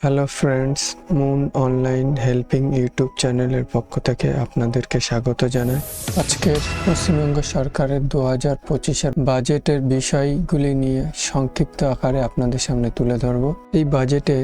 Hello friends, moon online helping YouTube চ্যানেলের পক্ষ থেকে আপনাদেরকে স্বাগত জানাই। আজকের পশ্চিমবঙ্গ সরকারের 2025-এর বাজেটের বিষয়গুলি নিয়ে সংক্ষিপ্ত আকারে আপনাদের সামনে তুলে ধরব। এই বাজেটে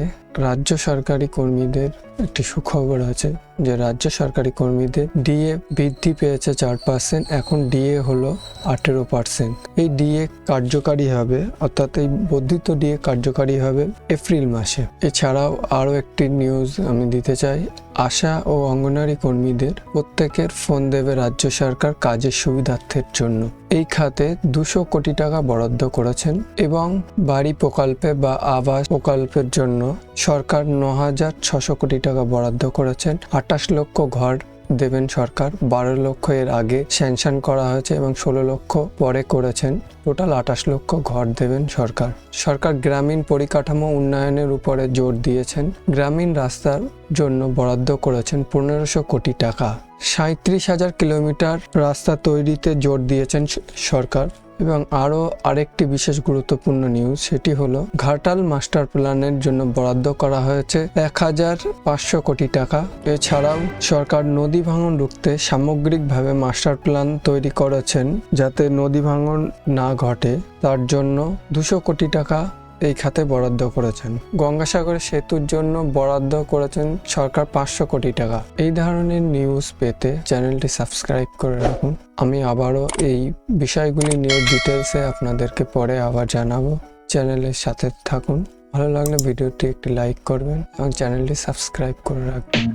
রাজ্য সরকারি কর্মীদের একটি সুখবর আছে যে রাজ্য সরকারি কর্মীদের ডিএ বৃদ্ধি পেয়েছে 4%, এখন ডিএ হলো 18%। এই ডিএ কার্যকারী হবে, অর্থাৎ এই বর্ধিত ডিএ কার্যকারী হবে এপ্রিল মাসে। এছাড়াও আরও একটি নিউজ আমি দিতে চাই, আশা ও অঙ্গনওয়াড়ি কর্মীদের প্রত্যেকের ফোন দেবে রাজ্য সরকার কাজের সুবিধার্থের জন্য। এই খাতে 200 কোটি টাকা বরাদ্দ করেছেন এবং বাড়ি প্রকল্পে বা আবাস প্রকল্পের জন্য সরকার 9,600 কোটি টাকা বরাদ্দ করেছেন। 28 লক্ষ ঘর দেবেন সরকার, 12 লক্ষ এর আগে স্যাংশন করা হয়েছে এবং 16 লক্ষ পরে করেছেন। টোটাল 28 লক্ষ ঘর দেবেন সরকার। সরকার গ্রামীণ পরিকাঠামো উন্নয়নের উপরে জোর দিয়েছেন। গ্রামীণ রাস্তার জন্য বরাদ্দ করেছেন 1500 কোটি টাকা। 37,000 কিলোমিটার রাস্তা তৈরিতে জোর দিয়েছেন সরকার। এবং আরও আরেকটি বিশেষ গুরুত্বপূর্ণ নিউজ, সেটি হলো ঘাটাল মাস্টার প্ল্যানের জন্য বরাদ্দ করা হয়েছে 1,500 কোটি টাকা। এছাড়াও সরকার নদী ভাঙন রুখতে সামগ্রিকভাবে মাস্টার প্ল্যান তৈরি করেছেন যাতে নদী ভাঙন না ঘটে, তার জন্য 200 কোটি টাকা এই খাতে বরাদ্দ করেছেন। গঙ্গাসাগরের সেতুর জন্য বরাদ্দ করেছেন সরকার 500 কোটি টাকা। এই ধরনের নিউজ পেতে চ্যানেলটি সাবস্ক্রাইব করে রাখুন। আমি আবারও এই বিষয়গুলি নিয়ে ডিটেলসে আপনাদেরকে পরে আবার জানাবো। চ্যানেলের সাথে থাকুন। ভালো লাগলে ভিডিওটি একটি লাইক করবেন এবং চ্যানেলটি সাবস্ক্রাইব করে রাখবেন।